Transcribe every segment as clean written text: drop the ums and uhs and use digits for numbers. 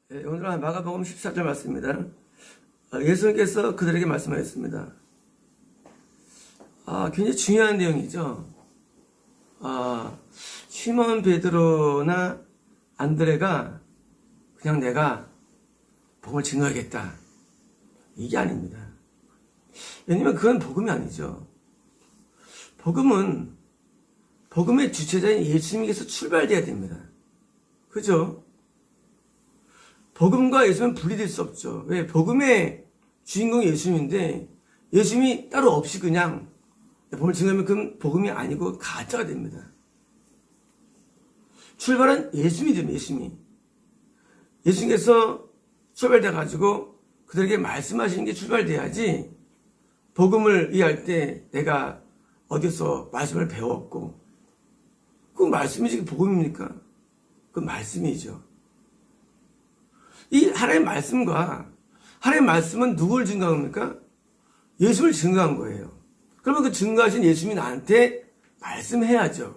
오늘은 마가복음 14절 말씀입니다. 예수님께서 그들에게 말씀하셨습니다. 굉장히 중요한 내용이죠. 시몬 베드로나 안드레가 그냥 내가 복음을 증거하겠다, 이게 아닙니다. 왜냐면 그건 복음이 아니죠. 복음의 주체자인 예수님께서 출발돼야 됩니다. 그죠? 복음과 예수님은 분리될 수 없죠. 왜? 복음의 주인공이 예수님인데 예수님이 따로 없이 그냥 복음을 증거하면 그건 복음이 아니고 가짜가 됩니다. 출발은 예수님이 됩니다. 예수님께서 출발돼가지고 그들에게 말씀하시는 게 출발돼야지, 복음을 이해할 때 내가 어디서 말씀을 배웠고, 그 말씀이지 복음입니까? 그 말씀이죠. 이 하나님의 말씀과, 하나님의 말씀은 누구를 증거합니까? 예수를 증거한 거예요. 그러면 그 증거하신 예수님이 나한테 말씀해야죠.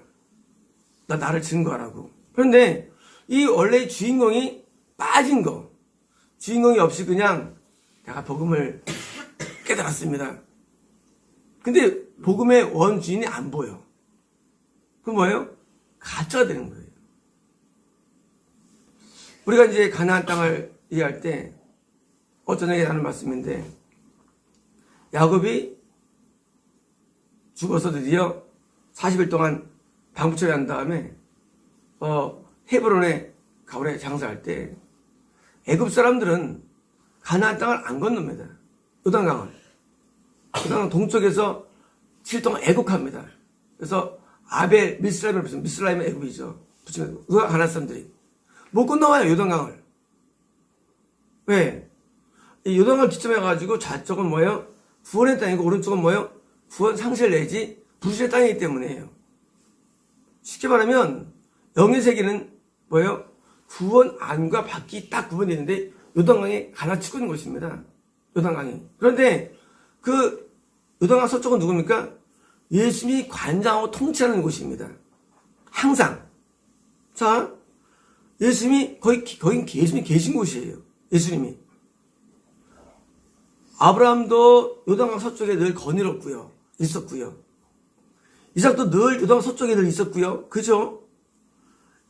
나를 증거하라고. 그런데 이 원래 주인공이 빠진 거, 주인공이 없이 그냥 내가 복음을 깨달았습니다. 근데 복음의 원주인이 안 보여. 그럼 뭐예요? 가짜가 되는 거예요. 우리가 이제 가나안 땅을 이해할 때 어쩌냐에 하는 말씀인데, 야곱이 죽어서 드디어 40일 동안 방부처리 한 다음에 헤브론에 가을에 장사할 때 애굽 사람들은 가나안 땅을 안 건넙니다. 요단강을 동쪽에서 7일 동안 애국합니다. 그래서 아벨 미스라임을 붙이면, 미스라임은 애굽이죠. 붙이면 가나안 사람들이 못 건너와요, 요단강을. 왜? 이 요단강을 기점해가지고 좌쪽은 뭐예요? 구원의 땅이고 오른쪽은 뭐예요? 구원 상실 내지 불신의 땅이기 때문이에요. 쉽게 말하면 영의 세계는 뭐예요? 구원 안과 밖이 딱 구분되어 있는데 요단강에 갈라치고 있는 것입니다. 요단강이. 그런데 그 요단강 서쪽은 누굽니까? 예수님이 관장하고 통치하는 곳입니다. 항상. 자, 예수님이 거기 예수님이 계신 곳이에요. 예수님이. 아브라함도 요단강 서쪽에 늘 있었고요. 이삭도 늘 요단강 서쪽에 늘 있었고요. 그죠?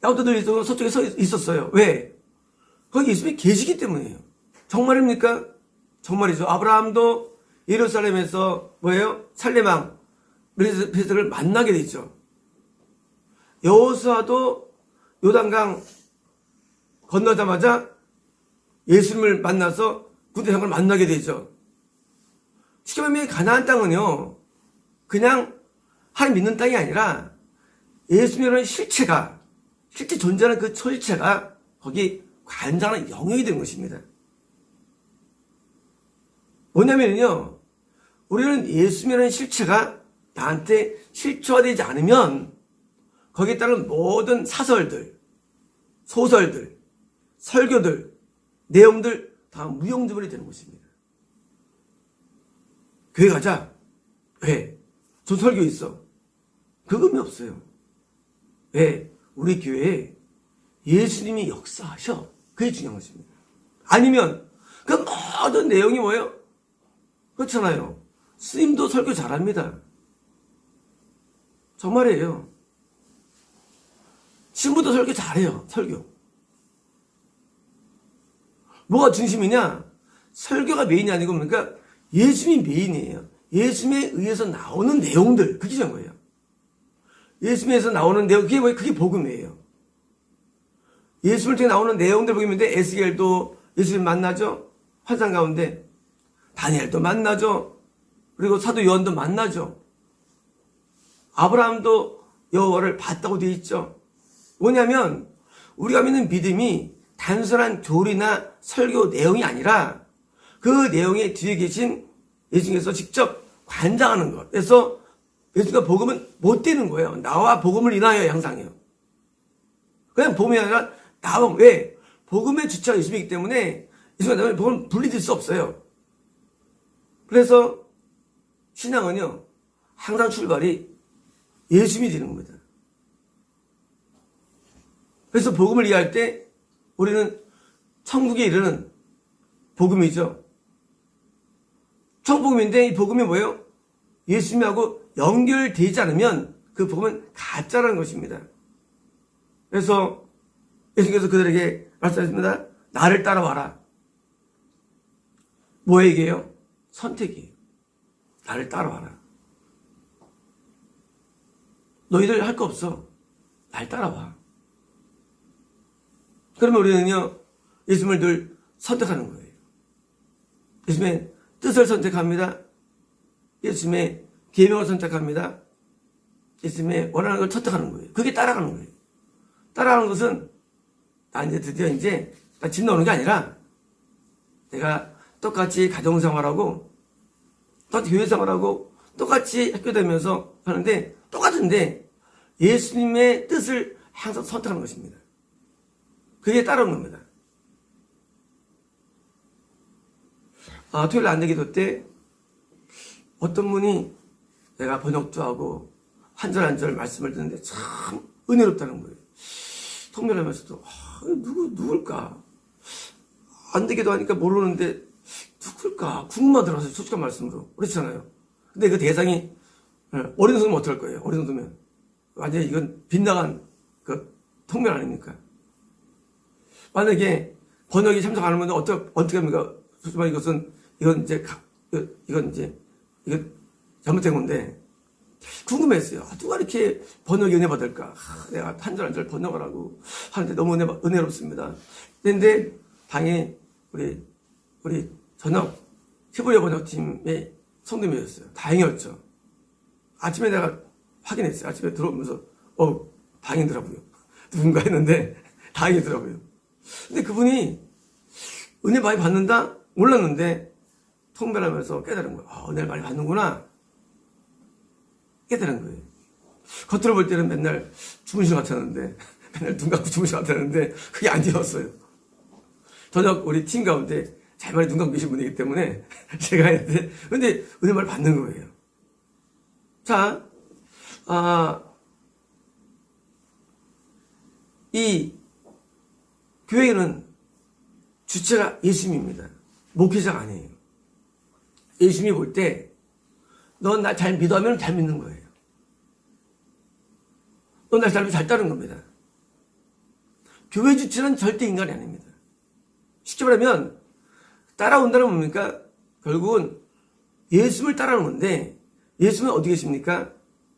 야곱도 늘 서쪽에 있었어요. 왜? 거기 예수님이 계시기 때문이에요. 정말입니까? 정말이죠. 아브라함도 예루살렘에서 뭐예요? 살레망 멜기세덱을 만나게 되죠. 여호수아도 요단강 건너자마자 예수님을 만나서 군대장을 만나게 되죠. 쉽게 말하면 가나안 땅은요, 그냥 하나님 믿는 땅이 아니라 예수님이라는 실체가, 실제 존재하는 그 실체가 거기 관장하는 영역이 되는 것입니다. 뭐냐면요, 우리는 예수님이라는 실체가 나한테 실체화되지 않으면 거기에 따른 모든 사설들, 소설들, 설교들, 내용들 다 무용지물이 되는 것입니다. 교회 가자. 왜? 전 설교 있어. 그거 의미 없어요. 왜? 우리 교회에 예수님이 역사하셔. 그게 중요한 것입니다. 아니면 그 모든 내용이 뭐예요? 그렇잖아요. 스님도 설교 잘합니다. 정말이에요. 신부도 설교 잘해요. 설교. 뭐가 중심이냐? 설교가 메인이 아니고 뭡니까? 예수님이 메인이에요. 예수님에 의해서 나오는 내용들, 그게 중요한 거예요. 예수님에서 나오는 내용, 그게 뭐예요? 그게 복음이에요. 예수님을 통해 나오는 내용들 복음인데, 에스겔도 예수님 만나죠? 환상 가운데. 다니엘도 만나죠? 그리고 사도 요한도 만나죠? 아브라함도 여호와를 봤다고 되어 있죠? 뭐냐면, 우리가 믿는 믿음이 단순한 교리나 설교 내용이 아니라 그 내용의 뒤에 계신 예수님께서 직접 관장하는 것. 그래서 예수님과 복음은 못 되는 거예요. 나와 복음을 인하여 항상이요. 그냥 복음이 아니라 나와. 왜? 복음의 주체가 예수님이기 때문에 예수님과 복음은 분리될 수 없어요. 그래서 신앙은요, 항상 출발이 예수님이 되는 겁니다. 그래서 복음을 이해할 때 우리는 천국에 이르는 복음이죠. 천복음인데 이 복음이 뭐예요? 예수님하고 연결되지 않으면 그 복음은 가짜라는 것입니다. 그래서 예수님께서 그들에게 말씀하셨습니다. 나를 따라와라. 뭐에게요? 선택이에요. 나를 따라와라. 너희들 할 거 없어. 날 따라와. 그러면 우리는요, 예수님을 늘 선택하는 거예요. 예수님의 뜻을 선택합니다. 예수님의 계명을 선택합니다. 예수님의 원하는 걸 선택하는 거예요. 그게 따라가는 거예요. 따라가는 것은 나 이제 드디어 나 집 나오는 게 아니라 내가 똑같이 가정생활하고 똑같이 교회생활하고 똑같이 학교 다니면서 하는데 똑같은데 예수님의 뜻을 항상 선택하는 것입니다. 그게 따라오는 겁니다. 토요일 안내기도 때 어떤 분이 내가 번역도 하고 한 절 한 절 말씀을 듣는데 참 은혜롭다는 거예요. 통변하면서도 누굴까? 안되기도 하니까 모르는데 누굴까? 궁금하더라고요. 솔직한 말씀으로. 그렇잖아요. 근데 그 대상이 어린 놈이면 어떡할 거예요? 어린 놈이면. 완전히 이건 빗나간 그 통변 아닙니까? 만약에 번역이 참석 안 하면 어떻게 합니까? 솔직히 이건 잘못된 건데 궁금했어요. 누가 이렇게 번역 은혜 받을까? 내가 한 절 한 절 번역을 하고 하는데 너무 은혜롭습니다. 그런데 방에 우리 전역 히브리어 번역팀의 성도님이었어요. 다행이었죠. 아침에 내가 확인했어요. 아침에 들어오면서 다행이더라고요. 누군가 했는데 다행이더라고요. 근데 그분이 은혜 많이 받는다? 몰랐는데 통변하면서 깨달은 거예요. 은혜를 많이 받는구나. 깨달은 거예요. 겉으로 볼 때는 맨날 주무신 것 같았는데 맨날 눈 감고 주무신 것 같았는데 그게 아니었어요. 저녁 우리 팀 가운데 잘 많이 눈 감고 계신 분이기 때문에 제가 했는데 근데 은혜 많이 받는 거예요. 자, 이 교회는 주체가 예수님입니다. 목회자가 아니에요. 예수님이 볼 때 넌 날 잘 믿어하면 잘 믿는 거예요. 넌 날 잘 따르는 겁니다. 교회 주체는 절대 인간이 아닙니다. 쉽게 말하면 따라온다는 뭡니까? 결국은 예수님을 따라오는 건데 예수님은 어디 계십니까?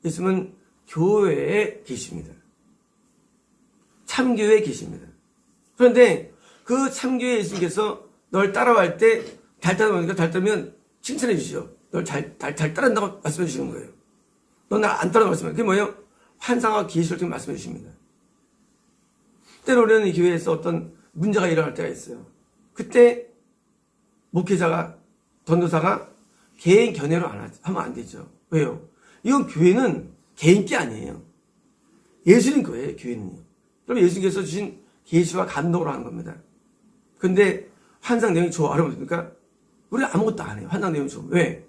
예수님은 교회에 계십니다. 참교회에 계십니다. 그런데 그 참교회 예수님께서 널 따라갈 때 잘 따라오니까 잘 따르면 칭찬해 주시죠. 널 잘 따른다고 말씀해 주시는 거예요. 넌 날 안 따라간다고 말씀해. 그게 뭐예요? 환상과 계시를 통해 말씀해 주십니다. 때로는 이 교회에서 어떤 문제가 일어날 때가 있어요. 그때 목회자가 전도사가 개인 견해로 하면 안 되죠. 왜요? 이건 교회는 개인 게 아니에요. 예수님 거예요. 교회는요. 그럼 예수님께서 주신 계시와 감동으로 하는 겁니다. 근데 환상 내용이 좋아 어렵습니까? 우리 아무것도 안 해요. 환상 내용이 좋아. 왜?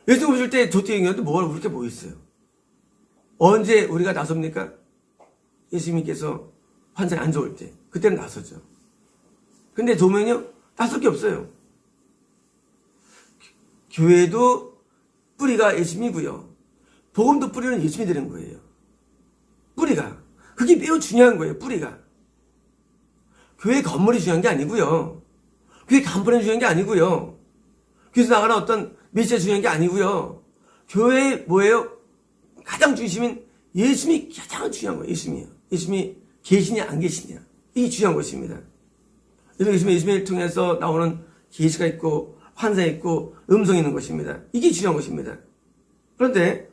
예수님 오실 때 조태행이었는데 뭐가 그렇게 뭐 있어요? 언제 우리가 나섭니까? 예수님께서 환상이 안 좋을 때 그때는 나서죠. 근데 도면요 나설 게 없어요. 교회도 뿌리가 예수님이고요. 복음도 뿌리는 예수님이 되는 거예요. 뿌리가. 그게 매우 중요한 거예요. 뿌리가. 교회 건물이 중요한 게 아니고요. 교회 간판이 중요한 게 아니고요. 교회에서 나가는 어떤 메시지가 중요한 게 아니고요. 교회의 뭐예요? 가장 중심인 예수님이 가장 중요한 거예요. 예수님이요. 예수님이 계시냐 안 계시냐. 이게 중요한 것입니다. 예수님을 통해서 나오는 계시가 있고 환상이 있고 음성이 있는 것입니다. 이게 중요한 것입니다. 그런데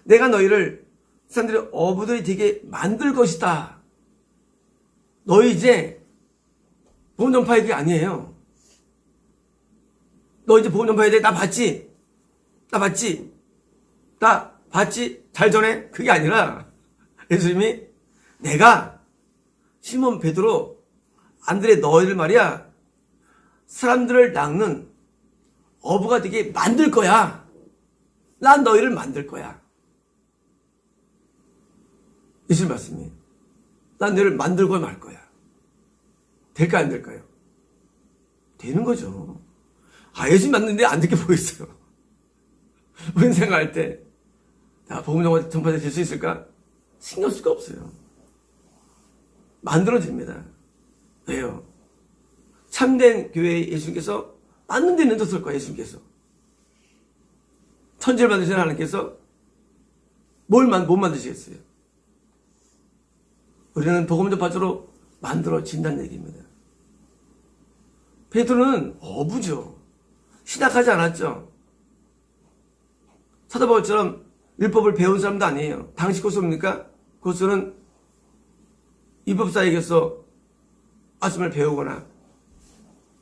내가 너희를 사람들이 어부들이 되게 만들 것이다. 너희 이제 복음 전파의 그게 아니에요. 너 이제 복음 전파해야 돼. 나 봤지? 잘 전해? 그게 아니라 예수님이 내가 시몬 베드로 안드레 너희를 말이야 사람들을 낚는 어부가 되게 만들 거야. 난 너희를 만들 거야. 예수님 말씀이에요. 난 너희를 만들고 말 거야. 될까 안 될까요? 되는 거죠. 예수님 맞는데 안 듣게 보였어요. 우리는 생각할 때, 복음 전파자 될 수 있을까? 신경 쓸 수가 없어요. 만들어집니다. 왜요? 참된 교회에 예수님께서 맞는 데는 뒀을 거예요, 예수님께서. 천지를 만드신 하나님께서 못 만드시겠어요? 우리는 복음 전파자로 만들어진다는 얘기입니다. 베드로는 어부죠. 신학하지 않았죠. 사도 바울처럼 율법을 배운 사람도 아니에요. 당시 고수입니까? 고수는 율법사에게서 말씀을 배우거나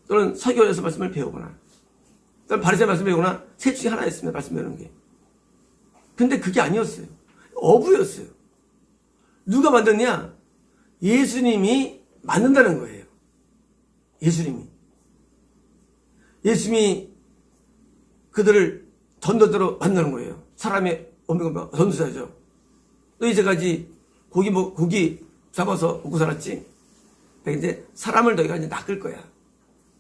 또는 서기관에서 말씀을 배우거나 또는 바리새인 말씀을 배우거나 셋 중에 하나였습니다. 말씀 배우는 게. 근데 그게 아니었어요. 어부였어요. 누가 만드냐? 예수님이 만든다는 거예요. 예수님이 그들을 전도대로 만드는 거예요. 사람의 어미가 전도자죠. 너 이제까지 고기 잡아서 먹고 살았지? 이제 사람을 너희가 이제 낚을 거야.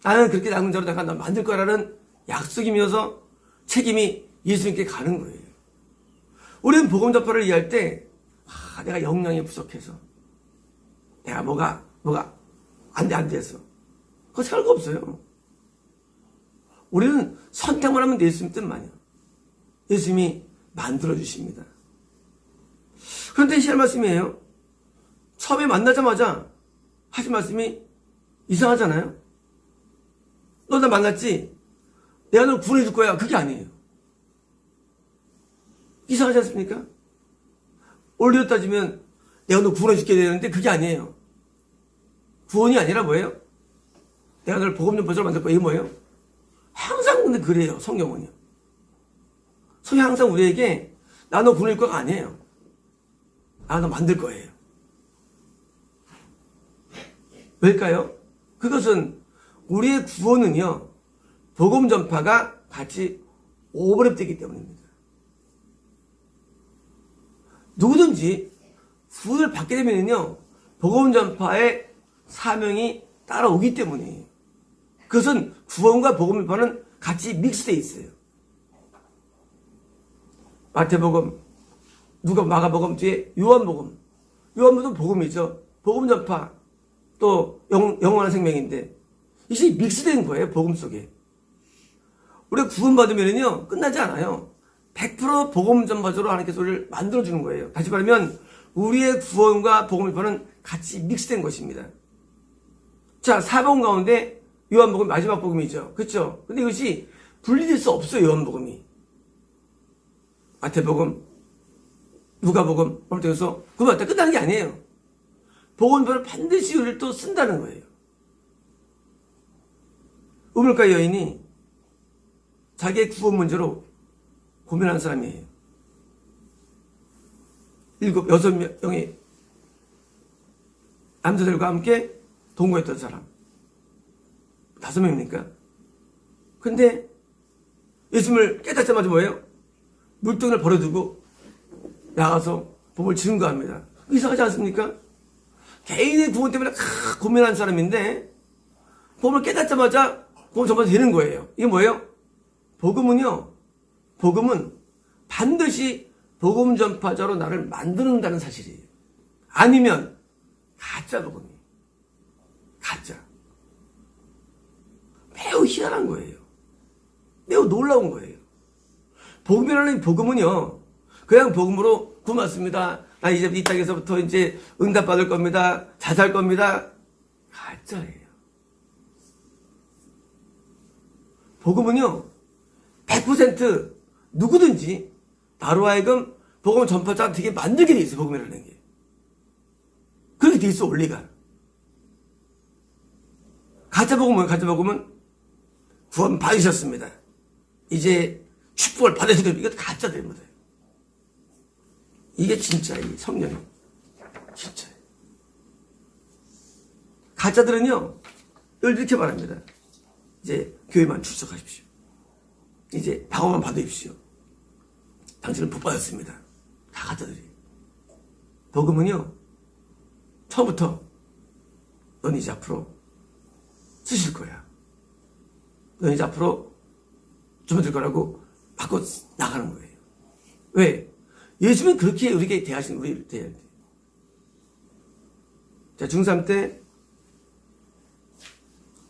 나는 그렇게 낚은 자로 내가 너 만들 거라는 약속이면서 책임이 예수님께 가는 거예요. 우리는 복음 전파를 이해할 때, 내가 역량이 부족해서, 내가 뭐가 안 돼서. 그거 생각할 거 없어요. 우리는 선택만 하면 예수님 뜻만이요. 예수님이 만들어주십니다. 그런데 실 말씀이에요. 처음에 만나자마자 하신 말씀이 이상하잖아요. 너 나 만났지? 내가 널 구원해줄 거야. 그게 아니에요. 이상하지 않습니까? 원리로 따지면 내가 너 구원해줄게 되는데 그게 아니에요. 구원이 아니라 뭐예요? 내가 널 복음 전파자로 만들 거야. 이게 뭐예요? 항상 근데 그래요. 성경은요. 성경이 항상 우리에게 나 너 구원해줄 거가 아니에요. 나 너 만들 거예요. 왜일까요? 그것은 우리의 구원은요. 복음 전파가 같이 오버랩되기 때문입니다. 누구든지 구원을 받게 되면요. 복음 전파의 사명이 따라오기 때문이에요. 그것은 구원과 복음 전파는 같이 믹스되어 있어요. 마태복음, 누가 마가복음 뒤에 요한복음. 요한복음은 복음이죠. 복음 전파, 또 영원한 생명인데 이것이 믹스된 거예요. 복음 속에. 우리가 구원받으면요 끝나지 않아요. 100% 복음 전파자로 하나님께서 우리를 만들어주는 거예요. 다시 말하면 우리의 구원과 복음 전파는 같이 믹스된 것입니다. 자, 사복음 가운데 요한복음 마지막 복음이죠. 그렇죠? 근데 이것이 분리될 수 없어요. 요한복음이. 마태복음, 누가복음, 그래서 구원받다 끝나는 게 아니에요. 복음 전파를 반드시 우리를 또 쓴다는 거예요. 우물가 여인이 자기의 구원 문제로 고민하는 사람이에요. 6명의 남자들과 함께 동거했던 사람. 5명입니까? 근데 예수님을 깨닫자마자 뭐예요? 물동을 버려두고 나가서 복음을 증거합니다. 이상하지 않습니까? 개인의 구원 때문에 고민하는 사람인데 복음을 깨닫자마자 복음 전파가 되는 거예요. 이게 뭐예요? 복음은 반드시 복음 전파자로 나를 만드는다는 사실이에요. 아니면 가짜 복음이에요. 가짜. 매우 희한한 거예요. 매우 놀라운 거예요. 복음이라는 복음은요, 그냥 복음으로 구원받습니다. 나 이제 이 땅에서부터 이제 응답받을 겁니다. 잘 살 겁니다. 가짜예요. 복음은요, 100% 누구든지 나로 하여금 복음 전파자가 되게 만들게 돼 있어요. 복음이라는 게. 그렇게 돼 있어, 원리가. 가짜 복음은 구원 받으셨습니다. 이제 축복을 받으셔야 됩니다. 이것도 가짜입니다. 이게 진짜예요. 성령이. 진짜예요. 가짜들은요, 늘 이렇게 말합니다. 이제 교회만 출석하십시오. 이제 방어만 받으십시오. 당신은 복 받았습니다. 다 가짜들이에요. 복음은요, 처음부터 넌 이제 앞으로 쓰실 거야. 너 이제 앞으로 주문들 거라고 바꿔 나가는 거예요. 왜? 예수님은 그렇게 우리에게 대하신 우리를 대해야 돼요. 자, 중3 때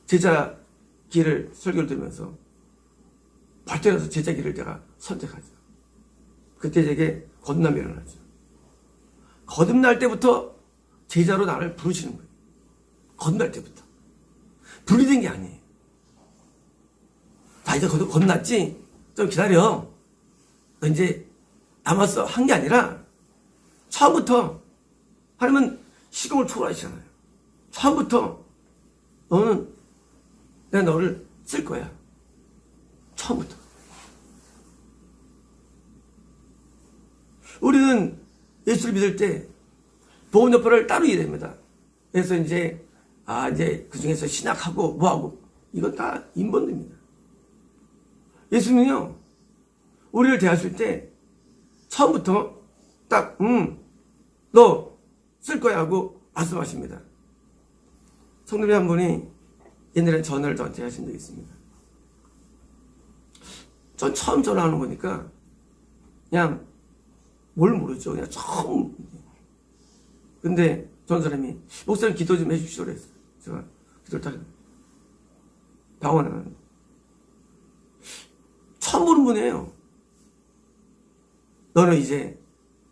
제자 길을 설교를 들으면서 발전해서 제자 길을 내가 선택하죠. 그때 제게 거듭남이 일어나죠. 거듭날 때부터 제자로 나를 부르시는 거예요. 거듭날 때부터. 분리된 게 아니에요. 자, 이제 거듭났지? 좀 기다려. 너 이제 남았어. 한 게 아니라 처음부터 하나님은 시공을 초월하시잖아요. 처음부터 너는 내가 너를 쓸 거야. 처음부터. 우리는 예수를 믿을 때 보험요법을 따로 일합니다. 그래서 이제 그 중에서 신학하고 뭐하고 이건 다 인본입니다. 예수님은요, 우리를 대하실 때 처음부터 딱 너 쓸 거야 하고 말씀하십니다. 성도님 한 분이 옛날에 전화를 저한테 하신 적이 있습니다. 전 처음 전화하는 거니까 그냥 뭘 모르죠. 그냥 처음. 근데 전 사람이 목사님 기도 좀 해주시오 그랬어요. 제가 기도를 딱 병원은 처음 보는 분이에요. 너는 이제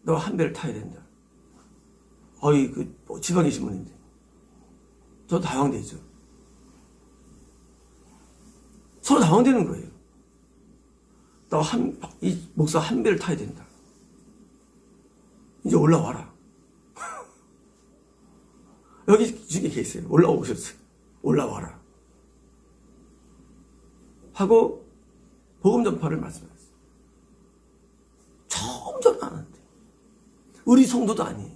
너 한 배를 타야 된다. 지방에 계신 분인데 저도 당황되죠. 서로 당황되는 거예요. 이 목사 한 배를 타야 된다. 이제 올라와라. 여기 중에 계세요. 올라오셨어요. 올라와라. 하고 복음 전파를 말씀하셨어요. 처음 전화하는데 우리 성도도 아니에요.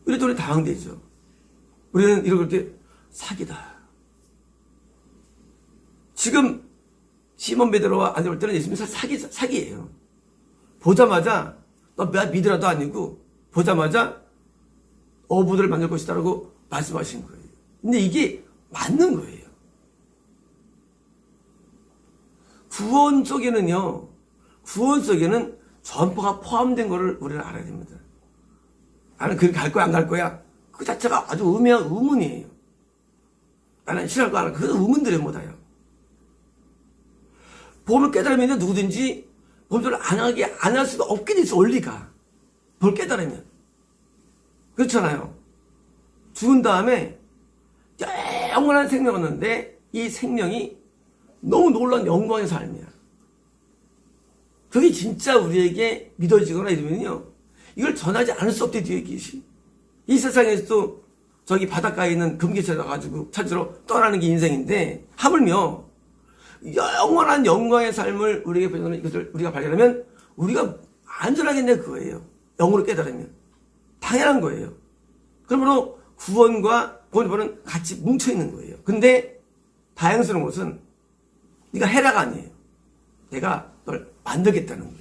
우리도 우리 당황되죠. 우리는 이럴 때 사기다. 지금 시몬 베드로와 안데볼 때는 예수님이 사기예요. 보자마자 너 믿으라도 아니고 보자마자 어부들을 만들 것이다라고 말씀하신 거예요. 근데 이게 맞는 거예요. 구원 속에는 전파가 포함된 거를 우리는 알아야 됩니다. 나는 그렇게 갈 거야 안 갈 거야 그 자체가 아주 의미한 의문이에요. 나는 싫어할 거 안 할 거야. 그것도 의문들이 못해요. 복음을 깨달으면 누구든지 범죄를 안 할 수가 없게 돼 있어. 원리가 뭘 깨달으면 그렇잖아요. 죽은 다음에 영원한 생명을 얻는데 이 생명이 너무 놀라운 영광의 삶이야. 그게 진짜 우리에게 믿어지거나 이러면요 이걸 전하지 않을 수 없대. 뒤에 계시 이 세상에서도 저기 바닷가에 있는 금괴처럼 가지고 찾으러 떠나는 게 인생인데 하물며 영원한 영광의 삶을 우리에게 보여주는 이것을 우리가 발견하면 우리가 안전하겠네 그거예요. 영으로 깨달으면 당연한 거예요. 그러므로 구원과 구원은 같이 뭉쳐있는 거예요. 근데 다양스러운 것은 네가 해라가 아니에요. 내가 널 만들겠다는 거예요.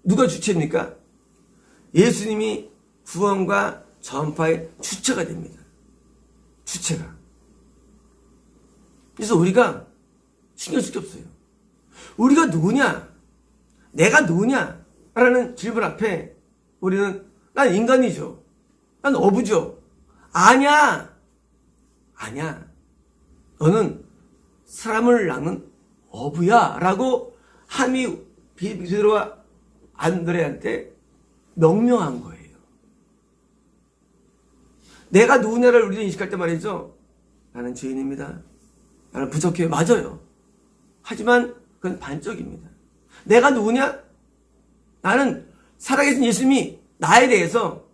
누가 주체입니까? 예수님이 구원과 전파의 주체가 됩니다. 주체가. 그래서 우리가 신경 쓸 게 없어요. 우리가 누구냐? 내가 누구냐? 라는 질문 앞에 우리는 난 인간이죠. 난 어부죠. 아니야. 너는 사람을 낳는 어부야. 라고 함이 베드로와 안드레한테 명명한 거예요. 내가 누구냐를 우리는 인식할 때 말이죠. 나는 죄인입니다. 나는 부족해요. 맞아요. 하지만 그건 반쪽입니다. 내가 누구냐? 나는 살아계신 예수님이 나에 대해서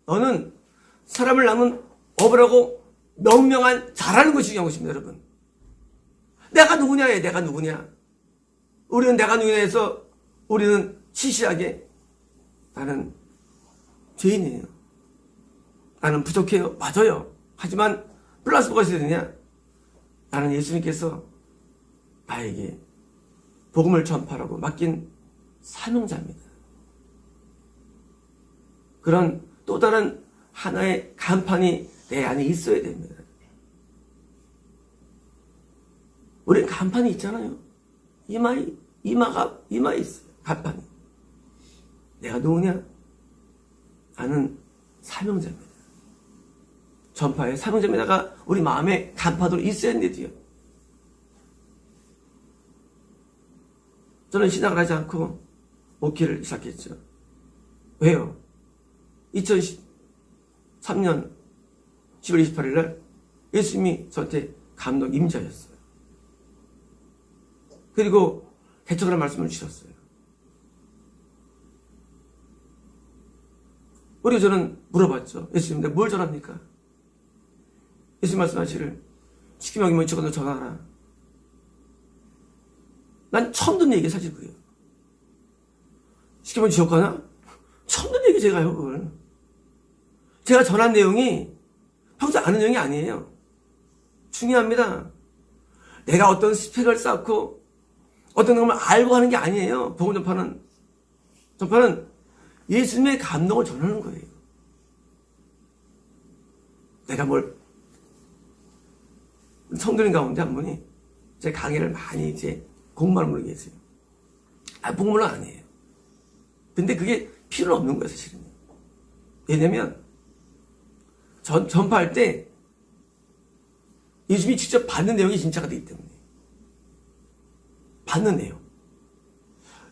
너는 사람을 낳는 어부라고 명명한 자라는 것이 중요한 것입니다. 여러분. 내가 누구냐에 내가 누구냐. 우리는 내가 누구냐 해서 우리는 시시하게 나는 죄인이에요. 나는 부족해요. 맞아요. 하지만 플러스 뭐가 있어야 되냐? 나는 예수님께서 나에게 복음을 전파하라고 맡긴 사명자입니다. 그런 또 다른 하나의 간판이 내 안에 있어야 됩니다. 우리는 간판이 있잖아요. 이마에 있어요. 간판이. 내가 누구냐? 나는 사명자입니다. 전파의 사명자입니다가 우리 마음에 간판으로 있어야 되는데요. 저는 신학을 하지 않고 목회를 시작했죠. 왜요? 2013년 10월 28일 날 예수님이 저한테 감동 임자였어요. 그리고 개척하는 말씀을 주셨어요. 그리고 저는 물어봤죠. 예수님, 내가 뭘 전합니까? 예수님 말씀하시기를 시키면 여기면 저거 전하라. 난 처음 듣는 얘기 사실 그래요. 시키면 지옥 가나? 처음 듣는 얘기 제가요, 그걸. 제가 전한 내용이 평소 아는 내용이 아니에요. 중요합니다. 내가 어떤 스펙을 쌓고 어떤 걸 알고 하는 게 아니에요. 복음 전파는 예수님의 감동을 전하는 거예요. 내가 성도님 가운데 한 분이 제 강의를 많이 이제 공부하는 분이 계세요. 복음은 아니에요. 근데 그게 필요는 없는 거예요, 사실은. 왜냐면 전파할 때 예수님이 직접 받는 내용이 진짜가 되기 때문에. 받는 내용.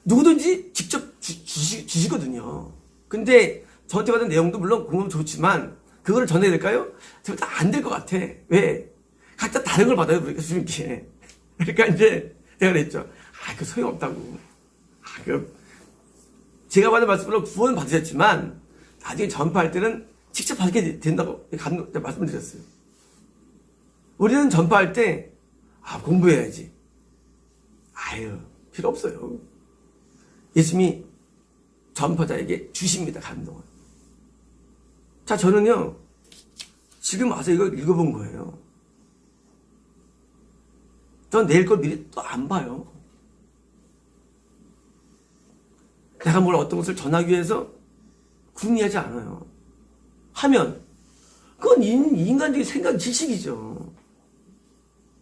누구든지 직접 주시거든요. 근데 저한테 받은 내용도 물론 공부하면 좋지만 그거를 전해야 될까요? 절대 안 될 것 같아. 왜? 각자 다른 걸 받아요, 그러니까 주님께. 그러니까 이제 내가 그랬죠. 그 소용없다고. 제가 받은 말씀으로 구원 받으셨지만 나중에 전파할 때는 직접 받게 된다고 말씀을 드렸어요. 우리는 전파할 때 공부해야지. 필요 없어요. 예수님이 전파자에게 주십니다, 감동을. 자, 저는요, 지금 와서 이거 읽어본 거예요. 전 내일 걸 미리 또 안 봐요. 내가 어떤 것을 전하기 위해서 궁리하지 않아요. 하면, 그건 인간적인 생각, 지식이죠.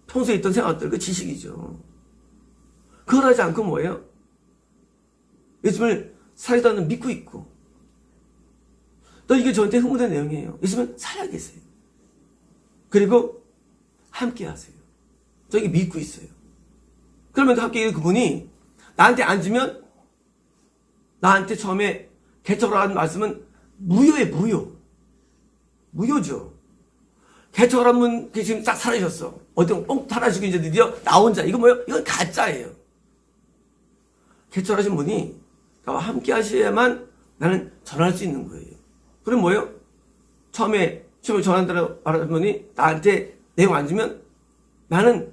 평소에 있던 생각들, 그 지식이죠. 그걸 하지 않고 뭐예요? 예수님을 살아있다는 믿고 있고, 또 이게 저한테 흥분된 내용이에요. 예수님은 살아계세요. 그리고 함께 하세요. 저 이게 믿고 있어요. 그러면 함께 그분이 나한테 앉으면 나한테 처음에 개척을 하는 말씀은 무효예요. 무효죠. 개척을 한 분 지금 딱 사라졌어. 어디 뻥 사라지고 이제 드디어 나 혼자. 이거 뭐예요? 이건 가짜예요. 개척하신 분이 나와 함께 하셔야만 나는 전할 수 있는 거예요. 그럼 뭐예요? 처음에 주님을 전한다고 말하는 분이 나한테 내용 안 주면 나는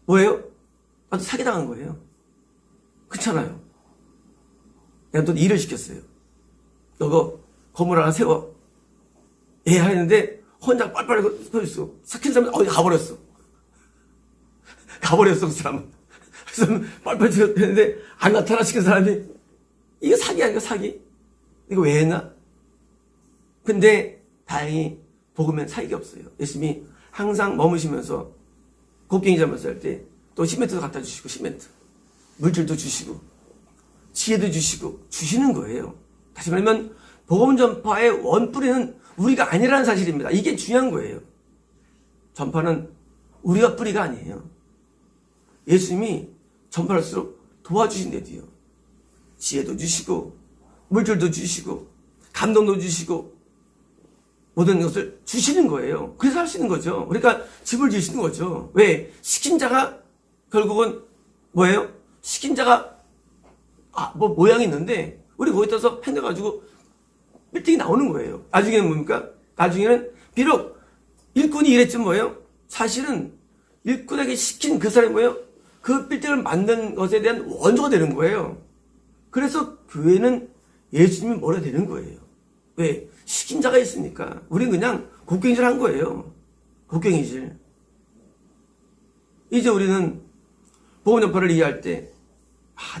뭐예요? 나도 사기당한 거예요. 그렇잖아요. 내가 또 일을 시켰어요. 너가 건물 하나 세워. 하는데 혼자 빨리빨리 서 있어. 시킨 사람은 가버렸어. 그 사람은. 그래서 빨리빨리 했는데 안 나타나 시킨 사람이 이거 사기 아니야, 사기? 이거 왜 했나? 근데 다행히 복음엔 사기가 없어요. 예수님이 항상 머무시면서 곡괭이 잡아서 할 때 또 시멘트도 갖다 주시고, 시멘트. 물질도 주시고, 지혜도 주시고, 주시는 거예요. 다시 말하면 복음 전파의 원뿌리는 우리가 아니라는 사실입니다. 이게 중요한 거예요. 전파는 우리가 뿌리가 아니에요. 예수님이 전파할수록 도와주신대도요. 지혜도 주시고, 물질도 주시고, 감동도 주시고, 모든 것을 주시는 거예요. 그래서 할 수 있는 거죠. 그러니까 집을 지으시는 거죠. 왜? 시킨 자가 결국은 뭐예요? 시킨 자가 모양이 있는데 우리 거기 따서 해내가지고 빌딩이 나오는 거예요. 나중에는 뭡니까? 나중에는 비록 일꾼이 이랬지만 뭐예요? 사실은 일꾼에게 시킨 그 사람이 뭐예요? 그 빌딩을 만든 것에 대한 원조가 되는 거예요. 그래서 교회는 예수님이 뭐라 되는 거예요. 왜? 시킨 자가 있으니까. 우린 그냥 곡괭이질 한 거예요. 곡괭이질. 이제 우리는 복음 전파를 이해할 때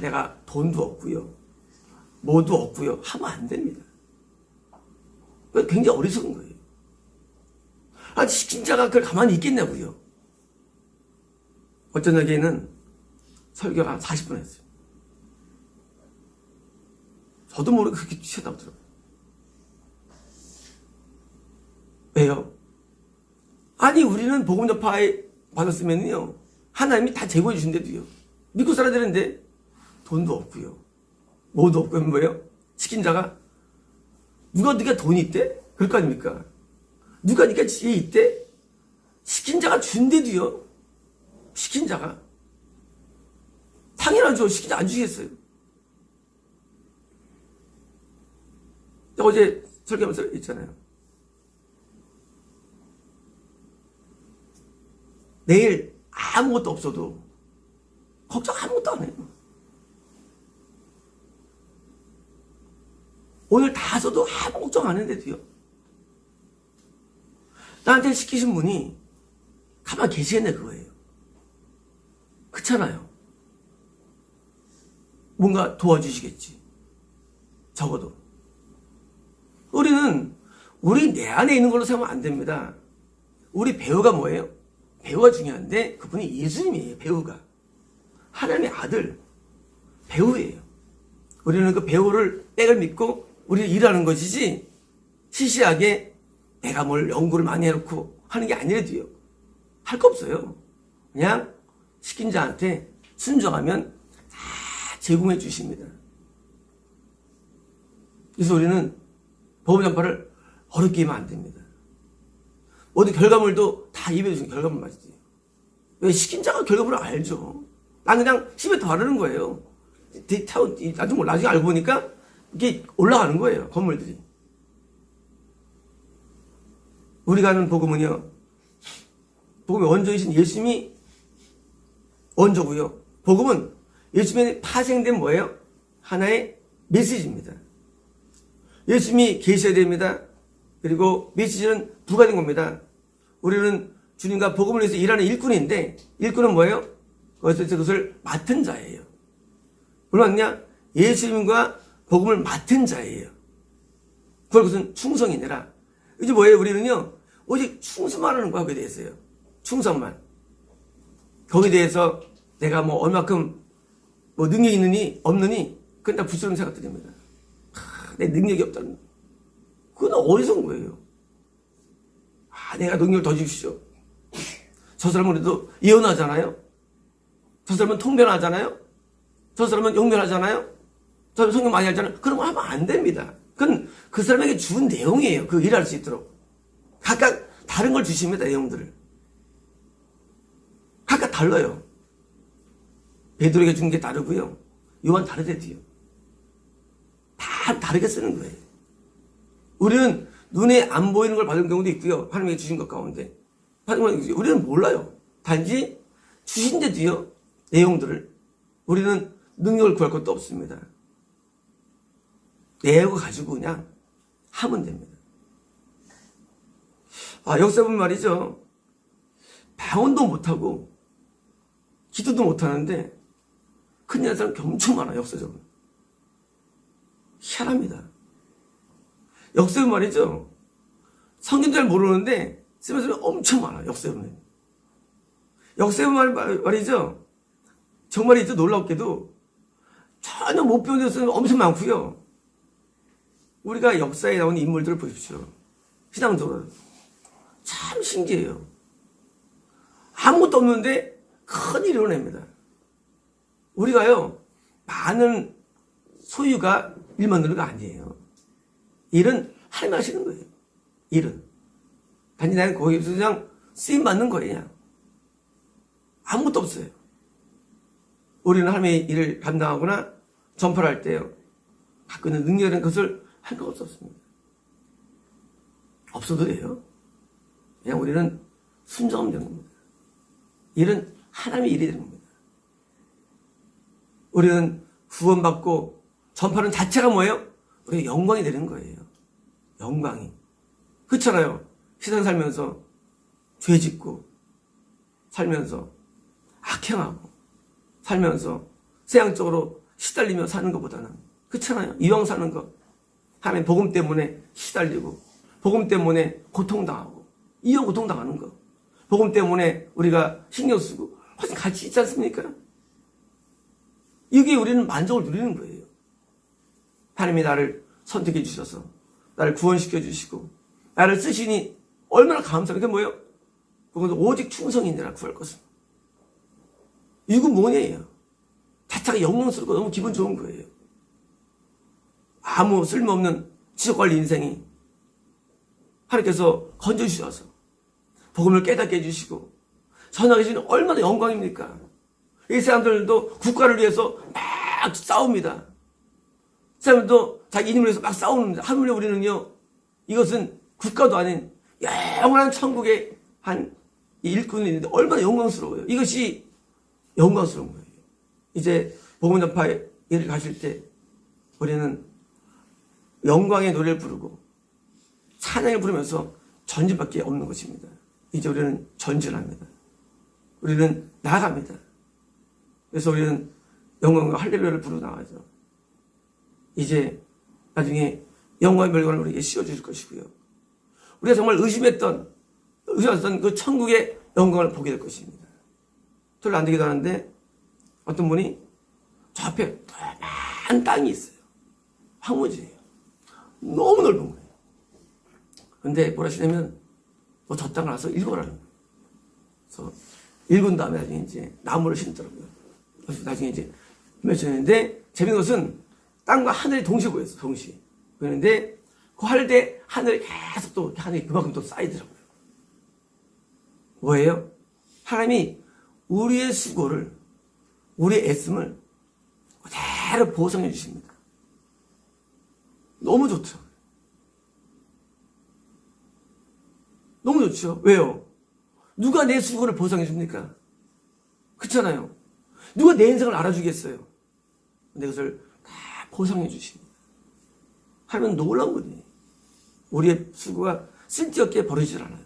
내가 돈도 없고요. 뭐도 없고요. 하면 안 됩니다. 굉장히 어리석은 거예요. 시킨 자가 그걸 가만히 있겠냐고요. 어떤 날에는 설교가 40분 했어요. 저도 모르게 그렇게 튀어나오더라고요. 왜요? 아니, 우리는 복음 전파에 받았으면요, 하나님이 다 제공해 주신대도요. 믿고 살아야 되는데, 돈도 없고요. 뭐도 없고, 뭐예요? 시킨 자가, 누가 네가 돈이 있대? 그럴 거 아닙니까? 누가 네가 지혜 있대? 시킨 자가 준대도요. 시킨 자가. 당연하죠. 시킨 자 안 주시겠어요. 어제 설교하면서 있잖아요. 내일 아무것도 없어도 걱정 아무것도 안 해요. 오늘 다 써도 아무 걱정 안 했는데도요. 나한테 시키신 분이 가만 계시겠네 그거예요. 그렇잖아요. 뭔가 도와주시겠지. 적어도. 우리는 우리 내 안에 있는 걸로 생각하면 안 됩니다. 우리 배우가 뭐예요? 배우가 중요한데 그분이 예수님이에요. 배우가. 하나님의 아들. 배우예요. 우리는 그 배우를 백을 믿고 우리는 일하는 것이지 시시하게 내가 뭘 연구를 많이 해놓고 하는 게 아니라도요. 할 거 없어요. 그냥 시킨 자한테 순종하면 다 제공해 주십니다. 그래서 우리는 복음 전파를 어렵게 하면 안 됩니다. 모든 결과물도 다 입에 주신 결과물 맞지. 왜 시킨 자가 결과물을 알죠. 난 그냥 힘에 더 바르는 거예요. 나중에 알고 보니까 이게 올라가는 거예요. 건물들이. 우리가 하는 복음은요. 복음의 원조이신 예수님이 원조고요. 복음은 예수님의 파생된 뭐예요? 하나의 메시지입니다. 예수님이 계셔야 됩니다. 그리고 메시지는 부과된 겁니다. 우리는 주님과 복음을 위해서 일하는 일꾼인데 일꾼은 뭐예요? 거기서 그것을 맡은 자예요. 물론 예수님과 복음을 맡은 자예요. 그것은 충성이니라. 이제 뭐예요? 우리는요 오직 충성만 하는 거야. 거기에 대해서요. 충성만. 거기에 대해서 내가 뭐 얼마큼 뭐 능력이 있느니 없느니 그건 다 부끄러운 생각들입니다. 내 능력이 없다는 거. 그건 어디서 온 거예요? 내가 능력을 더 주십시오. 저 사람은 그래도 예언하잖아요. 저 사람은 통변하잖아요. 저 사람은 용변하잖아요. 저 사람은 성경 많이 알잖아요. 그런 거 하면 안 됩니다. 그건 그 사람에게 준 내용이에요. 그 일할 수 있도록. 각각 다른 걸 주십니다. 내용들을. 각각 달라요. 베드로에게 준 게 다르고요. 요한 다르대도요. 다 다르게 쓰는 거예요. 우리는 눈에 안 보이는 걸 받은 경우도 있고요. 하나님이 주신 것 가운데. 우리는 몰라요. 단지 주신데도요. 내용들을. 우리는 능력을 구할 것도 없습니다. 내고 가지고 그냥 하면 됩니다. 역사분 말이죠. 방언도 못하고 기도도 못하는데 큰일 사람 엄청 많아요. 역사적으로. 희한합니다. 역사분 말이죠. 성경 잘 모르는데 쓰면 엄청 많아요. 역사분. 역사분 말이죠. 정말이죠. 놀랍게도 전혀 못 배운 역사는 엄청 많고요. 우리가 역사에 나오는 인물들을 보십시오. 신앙적으로. 참 신기해요. 아무것도 없는데 큰 일을 이뤄냅니다. 우리가요, 많은 소유가 일 만드는 거 아니에요. 일은 하나님 하시는 거예요. 일은. 단지 나는 거기서 그냥 쓰임 받는 거예요. 그냥. 아무것도 없어요. 우리는 하나님의 일을 감당하거나 전파를 할 때요. 갖고 있는 능력이라는 것을 할 것 없습니다. 없어도 돼요. 그냥 우리는 순종하면 되는 겁니다. 일은 하나님의 일이 되는 겁니다. 우리는 구원받고 전파는 자체가 뭐예요? 우리가 영광이 되는 거예요. 영광이. 그렇잖아요. 세상 살면서 죄 짓고 살면서 악행하고 살면서 세상적으로 시달리며 사는 것보다는 그렇잖아요. 이왕 사는 거. 하나님 복음 때문에 시달리고 복음 때문에 고통당하고 이형 고통당하는 거. 복음 때문에 우리가 신경 쓰고 훨씬 가치 있지 않습니까? 이게 우리는 만족을 누리는 거예요. 하나님이 나를 선택해 주셔서 나를 구원시켜 주시고 나를 쓰시니 얼마나 감사해요. 그게 뭐예요? 그건 오직 충성인이라 구할 것은. 이건 뭐냐예요. 자체가 영광스럽고 너무 기분 좋은 거예요. 아무 쓸모없는 지옥관리 인생이 하나님께서 건져주셔서 복음을 깨닫게 해주시고 전하게 해주시는 얼마나 영광입니까? 이 사람들도 국가를 위해서 막 싸웁니다. 사람들도 자기 이름을 위해서 막 싸우는데 하물며 우리는요, 이것은 국가도 아닌 영원한 천국의 한 일꾼이 있는데 얼마나 영광스러워요. 이것이 영광스러운 거예요. 이제 복음 전파에 일을 가실 때 우리는 영광의 노래를 부르고 찬양을 부르면서 전진밖에 없는 것입니다. 이제 우리는 전진합니다. 우리는 나아갑니다. 그래서 우리는 영광과 할렐루야를 부르고 나가죠. 이제 나중에 영광의 멸관을 우리에게 씌워주실 것이고요. 우리가 정말 의심했던 그 천국의 영광을 보게 될 것입니다. 별로 안 되기도 하는데 어떤 분이 저 앞에 넓은 땅이 있어요. 황무지예요. 너무 넓은 거예요. 근데 뭐라 하시냐면 너 저 땅을 와서 읽어라는 거예요. 그래서 읽은 다음에 나중에 이제 나무를 심더라고요. 그래서 나중에 이제 맺혔는데 재밌는 것은 땅과 하늘이 동시에 보였어요. 동시에. 그런데 그 할 때 하늘이 계속 또 하늘이 그만큼 또 쌓이더라고요. 뭐예요? 하나님이 우리의 수고를, 우리의 애씀을 그대로 보상해 주십니다. 너무 좋죠. 너무 좋죠. 왜요? 누가 내 수고를 보상해 줍니까? 그렇잖아요. 누가 내 인생을 알아주겠어요? 근데 그것을 다 보상해 주십니다. 하나님은 놀라운 분이에요. 우리의 수고가 쓸데없게 버리질 않아요.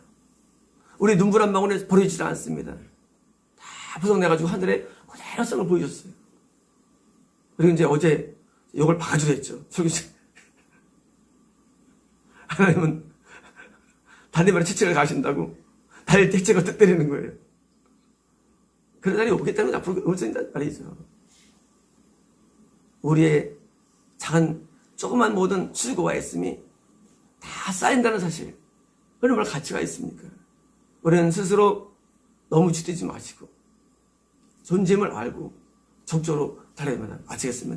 우리 눈물 한 방울에 버리질 않습니다. 다 보상내가지고 하늘에 그대로 쌍을 보여줬어요. 그리고 이제 어제 이걸 봐주려 했죠. 설교지. 하나님은 달리마를 채찍을 가신다고 달릴 택채가 뜻 때리는 거예요. 그런 날이 오겠다는 건 앞으로 올수있단 말이죠. 우리의 작은 조그만 모든 수고와 애씀이 다 쌓인다는 사실, 얼마나 가치가 있습니까? 우리는 스스로 너무 주되지 마시고 존재임을 알고 적극적으로 달려야만 마치겠습니다.